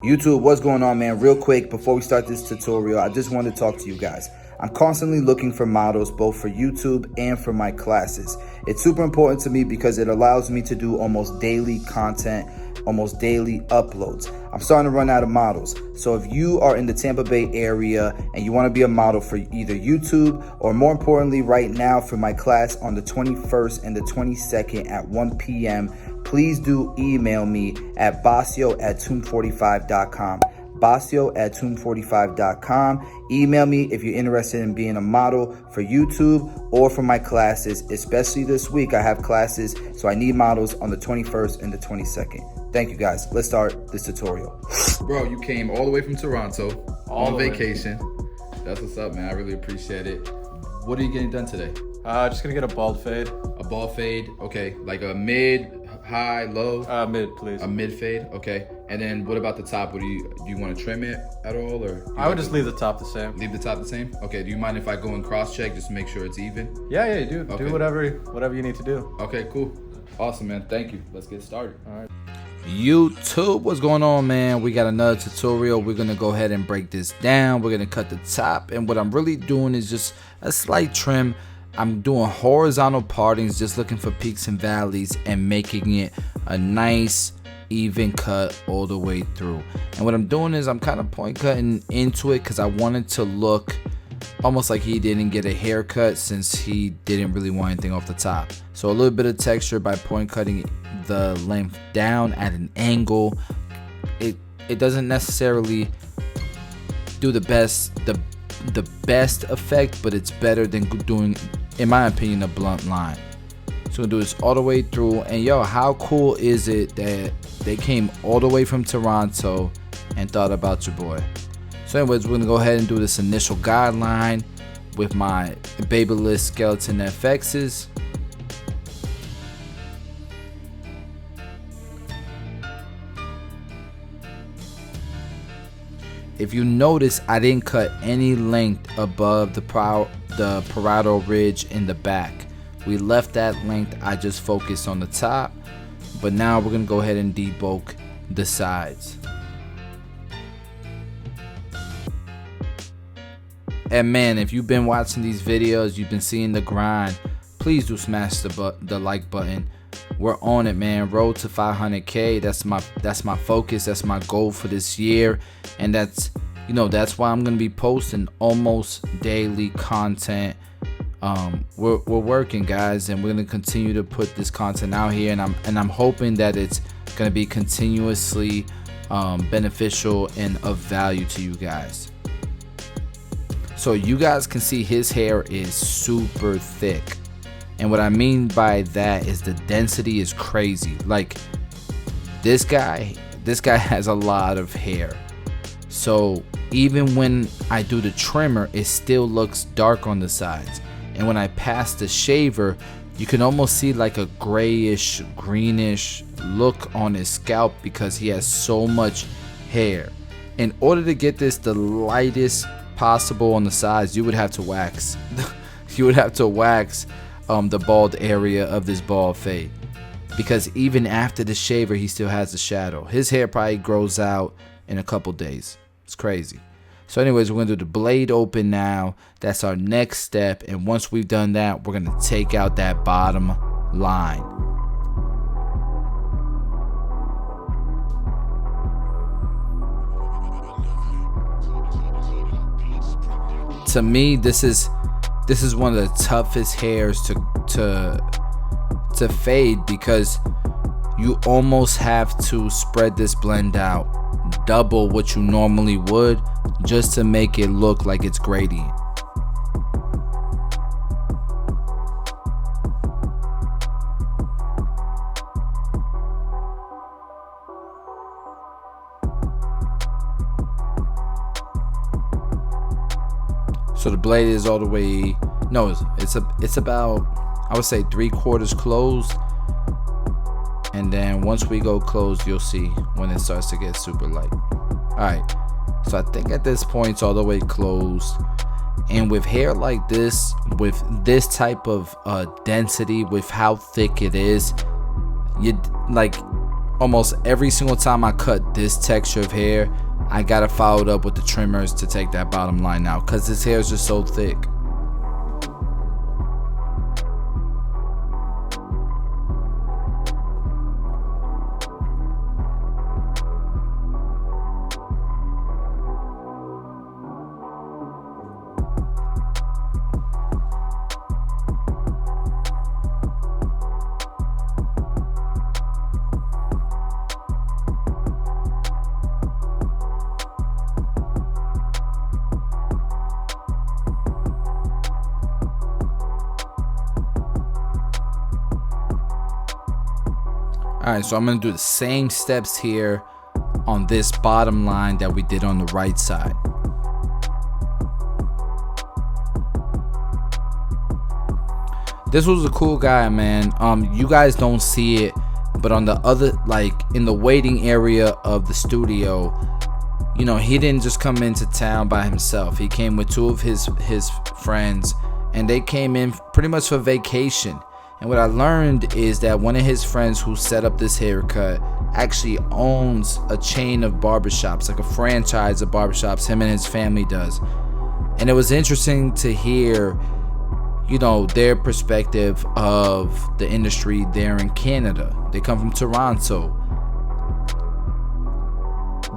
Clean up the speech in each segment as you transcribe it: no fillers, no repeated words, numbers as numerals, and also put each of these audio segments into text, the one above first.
YouTube, what's going on, man? Real quick, before we start this tutorial, I just want to talk to you guys. I'm constantly looking for models, both for YouTube and for my classes. It's super important to me because it allows me to do almost daily content, almost daily uploads. I'm starting to run out of models. So if you are in the Tampa Bay area and you want to be a model for either YouTube or, more importantly, right now for my class on the 21st and the 22nd at 1 p.m., please do email me at bossio@tomb45.com. bossio@tomb45.com. Email me if you're interested in being a model for YouTube or for my classes. Especially this week, I have classes, so I need models on the 21st and the 22nd. Thank you, guys. Let's start this tutorial. Bro, you came all the way from Toronto on vacation. That's what's up, man. I really appreciate it. What are you getting done today? Just gonna get a bald fade. A bald fade, okay. Like a mid, high, low? Mid, please. A mid fade, okay. And then what about the top? What do you want to trim it at all, or? I would just leave the top the same. Leave the top the same? Okay. Do you mind if I go and cross check just to make sure it's even? Yeah, do. Okay. Do whatever you need to do. Okay, cool. Awesome, man. Thank you. Let's get started. All right. YouTube, what's going on, man? We got another tutorial. We're gonna go ahead and break this down. We're gonna cut the top, and what I'm really doing is just a slight trim. I'm doing horizontal partings, just looking for peaks and valleys and making it a nice even cut all the way through. And what I'm doing is I'm kind of point cutting into it because I wanted to look almost like he didn't get a haircut, since he didn't really want anything off the top. So a little bit of texture by point cutting the length down at an angle. It doesn't necessarily do the best effect, but it's better than doing, in my opinion, a blunt line. So we'll do this all the way through. And yo, how cool is it that they came all the way from Toronto and thought about your boy? So anyways, we're gonna go ahead and do this initial guideline with my Babyliss Skeleton FXs. If you notice, I didn't cut any length above the parietal ridge in the back. We left that length. I just focused on the top. But now we're gonna go ahead and debulk the sides. And man, if you've been watching these videos, you've been seeing the grind, please do smash the like button. We're on it, man. Road to 500K. That's my focus. That's my goal for this year, and that's why I'm gonna be posting almost daily content. We're working, guys, and we're gonna continue to put this content out here, and I'm hoping that it's gonna be continuously beneficial and of value to you guys. So you guys can see his hair is super thick. And what I mean by that is the density is crazy. Like this guy has a lot of hair. So even when I do the trimmer, it still looks dark on the sides. And when I pass the shaver, you can almost see like a grayish, greenish look on his scalp because he has so much hair. In order to get this the lightest possible on the sides, you would have to wax. The bald area of this bald fade, because even after the shaver he still has the shadow. His hair probably grows out in a couple days. It's crazy. So anyways, we're gonna do the blade open now. That's our next step, and once we've done that, we're gonna take out that bottom line. To me, this is one of the toughest hairs to fade, because you almost have to spread this blend out double what you normally would just to make it look like it's gradient. So the blade is all the way, no, it's about, I would say 3/4 closed. And then once we go closed, you'll see when it starts to get super light. Alright, so I think at this point it's all the way closed. And with hair like this, with this type of density, with how thick it is, you like almost every single time I cut this texture of hair, I gotta follow it up with the trimmers to take that bottom line out, because this hair is just so thick. Alright, so I'm going to do the same steps here on this bottom line that we did on the right side. This was a cool guy, man. You guys don't see it, but on the other, like in the waiting area of the studio, you know, he didn't just come into town by himself. He came with two of his friends, and they came in pretty much for vacation. And what I learned is that one of his friends who set up this haircut actually owns a chain of barbershops, like a franchise of barbershops. Him and his family does. And it was interesting to hear, you know, their perspective of the industry there in Canada. They come from Toronto.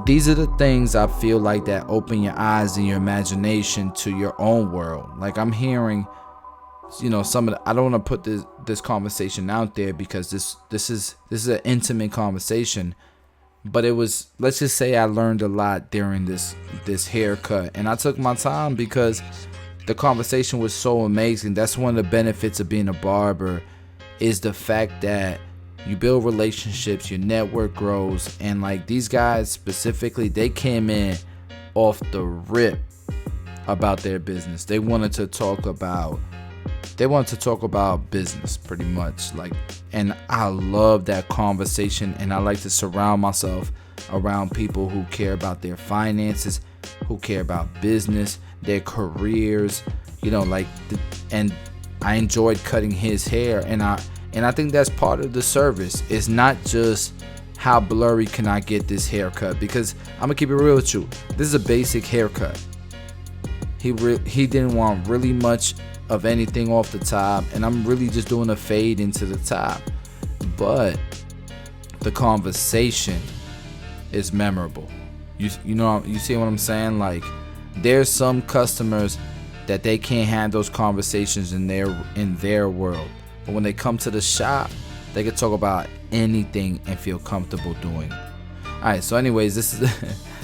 These are the things I feel like that open your eyes and your imagination to your own world. Like, I'm hearing, you know, some of the, I don't want to put this conversation out there because this is an intimate conversation, but it was, let's just say I learned a lot during this haircut, and I took my time because the conversation was so amazing. That's one of the benefits of being a barber, is the fact that you build relationships, your network grows, and like these guys specifically, they came in off the rip about their business. They wanted to talk about business pretty much, like, and I love that conversation, and I like to surround myself around people who care about their finances, who care about business, their careers, you know, like, and I enjoyed cutting his hair, and I think that's part of the service. It's not just how blurry can I get this haircut, because I'm gonna keep it real with you, this is a basic haircut. He didn't want really much of anything off the top, and I'm really just doing a fade into the top, but the conversation is memorable. You know, you see what I'm saying? Like, there's some customers that they can't have those conversations in their world, but when they come to the shop, they can talk about anything and feel comfortable doing. All right, so anyways, this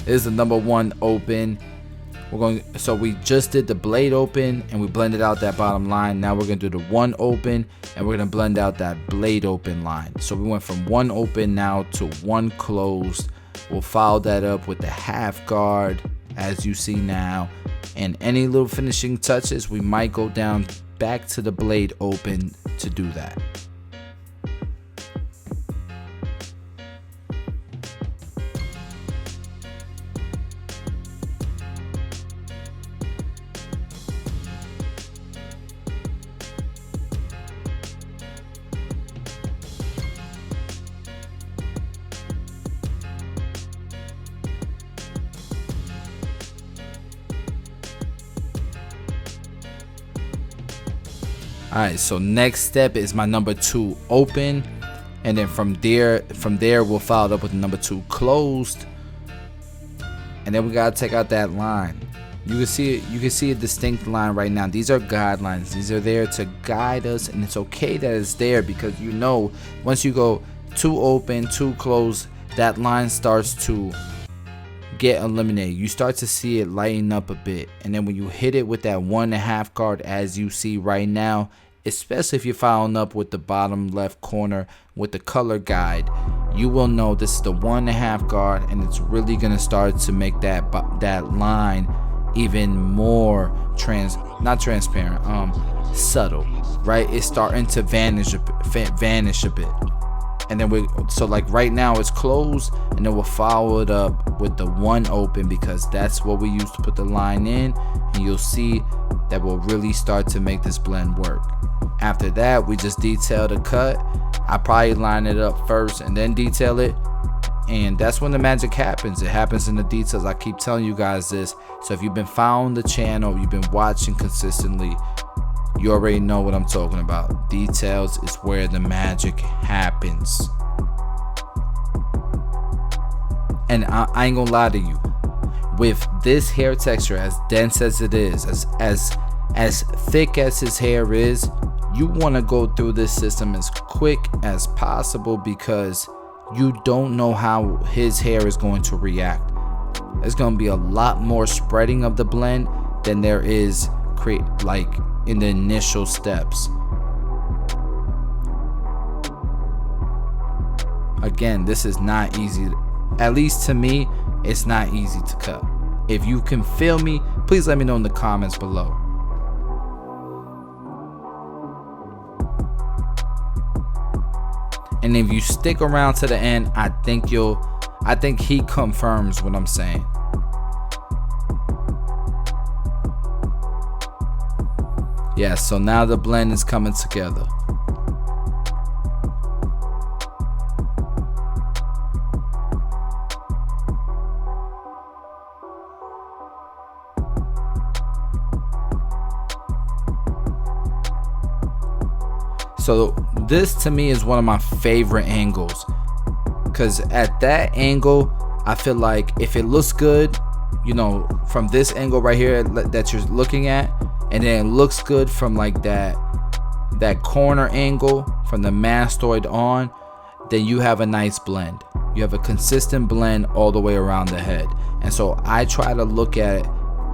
is the number one open. So we just did the blade open and we blended out that bottom line. Now we're gonna do the one open and we're gonna blend out that blade open line. So we went from one open now to one closed. We'll follow that up with the half guard, as you see now, and any little finishing touches, we might go down back to the blade open to do that. Alright, so next step is my number two open, and then from there we'll follow it up with the number two closed, and then we gotta take out that line. You can see a distinct line right now. These are guidelines. These are there to guide us, and it's okay that it's there, because you know once you go two open, two closed, that line starts to get eliminated. You start to see it lighten up a bit, and then when you hit it with that 1.5 guard, as you see right now, especially if you're following up with the bottom left corner with the color guide, you will know this is the 1.5 guard, and it's really gonna start to make that line even more subtle, right? It's starting to vanish a bit. and then so like right now it's closed, and then we'll follow it up with the one open, because that's what we use to put the line in, and you'll see that will really start to make this blend work. After that, we just detail the cut. I probably line it up first and then detail it, and that's when the magic happens. It happens in the details. I keep telling you guys this. So if you've been following the channel, you've been watching consistently, you already know what I'm talking about. Details is where the magic happens. And I ain't gonna lie to you, with this hair texture as dense as it is, as thick as his hair is, you want to go through this system as quick as possible, because you don't know how his hair is going to react. There's going to be a lot more spreading of the blend than there is like in the initial steps. Again, this is not easy. At least to me, it's not easy to cut. If you can feel me, please let me know in the comments below. And if you stick around to the end, I think he confirms what I'm saying. Yeah, so now the blend is coming together. So this to me is one of my favorite angles, because at that angle, I feel like if it looks good, you know, from this angle right here that you're looking at, and then it looks good from like that corner angle from the mastoid on, then you have a nice blend. You have a consistent blend all the way around the head. And so I try to look at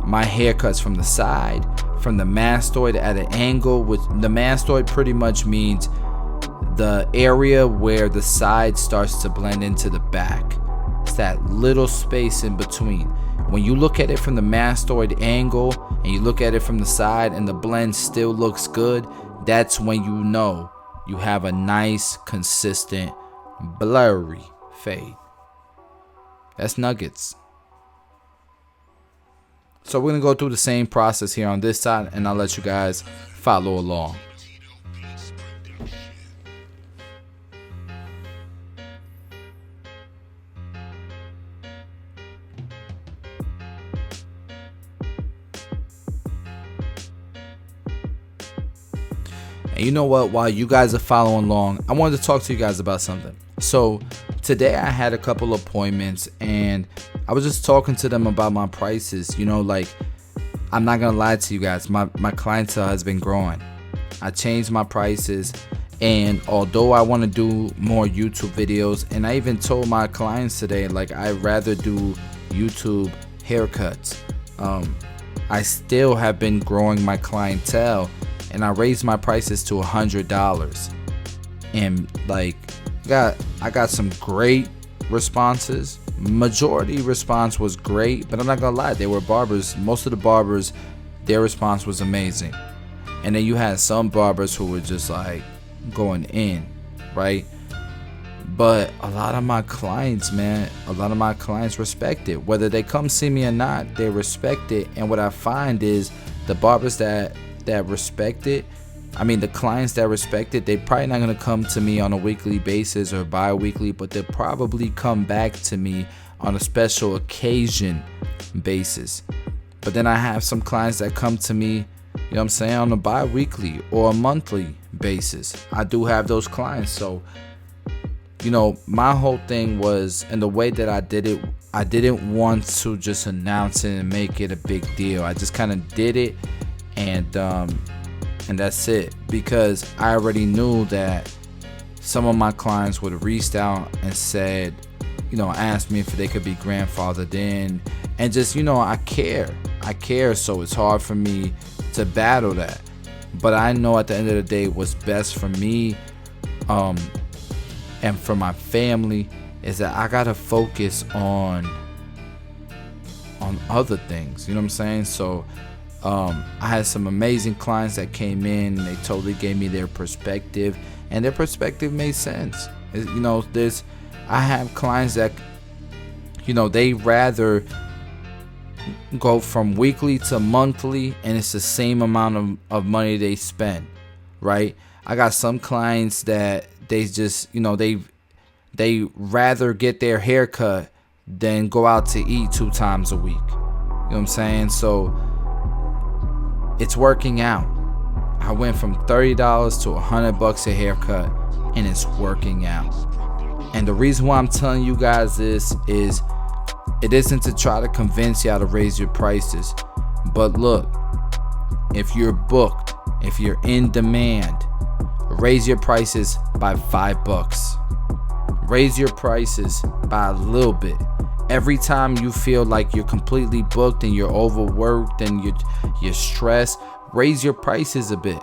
my haircuts from the side, from the mastoid at an angle, which the mastoid pretty much means the area where the side starts to blend into the back. It's that little space in between. When you look at it from the mastoid angle and you look at it from the side and the blend still looks good, that's when you know you have a nice, consistent, blurry fade. That's nuggets. So we're gonna go through the same process here on this side, and I'll let you guys follow along. And you know what, while you guys are following along, I wanted to talk to you guys about something. So today I had a couple appointments, and I was just talking to them about my prices. You know, like, I'm not gonna lie to you guys, my clientele has been growing. I changed my prices, and although I want to do more YouTube videos, and I even told my clients today, like, I'd rather do YouTube haircuts, I still have been growing my clientele, and I raised my prices to $100. And like, I got some great responses. Majority response was great, but I'm not gonna lie, they were barbers. Most of the barbers, their response was amazing. And then you had some barbers who were just like going in, right? But a lot of my clients, man, a lot of my clients respect it. Whether they come see me or not, they respect it. And what I find is the barbers that respect it, I mean, the clients that respect it, they probably not gonna come to me on a weekly basis or bi-weekly, but they'll probably come back to me on a special occasion basis. But then I have some clients that come to me, you know what I'm saying, on a bi-weekly or a monthly basis. I do have those clients. So, you know, my whole thing was, and the way that I did it, I didn't want to just announce it and make it a big deal. I just kind of did it, and that's it, because I already knew that some of my clients would have reached out and said, you know, asked me if they could be grandfathered in, and just, you know, I care, so it's hard for me to battle that. But I know at the end of the day, what's best for me and for my family is that I gotta focus on other things, you know what I'm saying? So I had some amazing clients that came in, and they totally gave me their perspective, and their perspective made sense. You know, I have clients that, you know, they rather go from weekly to monthly, and it's the same amount of money they spend, right? I got some clients that they just, you know, they rather get their hair cut than go out to eat 2 times a week. You know what I'm saying? So it's working out. I went from $30 to $100 a haircut, and it's working out. And the reason why I'm telling you guys this is, it isn't to try to convince y'all to raise your prices. But look, if you're booked, if you're in demand, raise your prices by $5. Raise your prices by a little bit. Every time you feel like you're completely booked and you're overworked and you're stressed, raise your prices a bit.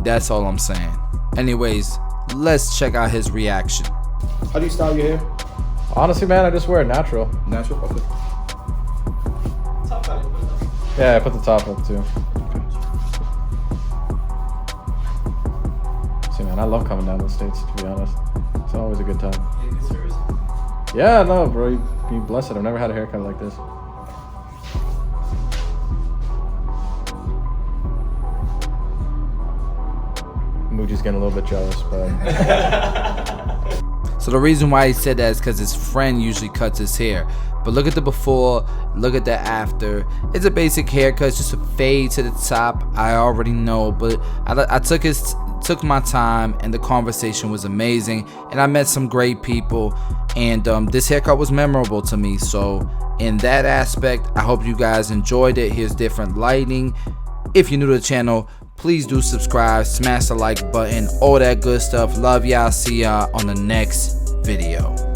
That's all I'm saying. Anyways, let's check out his reaction. How do you style your hair? Honestly, man, I just wear it natural. Natural? Okay. Yeah, I put the top up too. See, man, I love coming down to the States, to be honest. It's always a good time. Yeah, no, bro, you be blessed. I've never had a haircut like this. Muji's getting a little bit jealous, but... So the reason why he said that is because his friend usually cuts his hair. But look at the before, look at the after. It's a basic haircut, it's just a fade to the top. I already know, but I took my time, and the conversation was amazing, and I met some great people, and this haircut was memorable to me. So in that aspect, I hope you guys enjoyed it. Here's different lighting. If you're new to the channel, please do subscribe, smash the like button, all that good stuff. Love y'all. See y'all on the next video.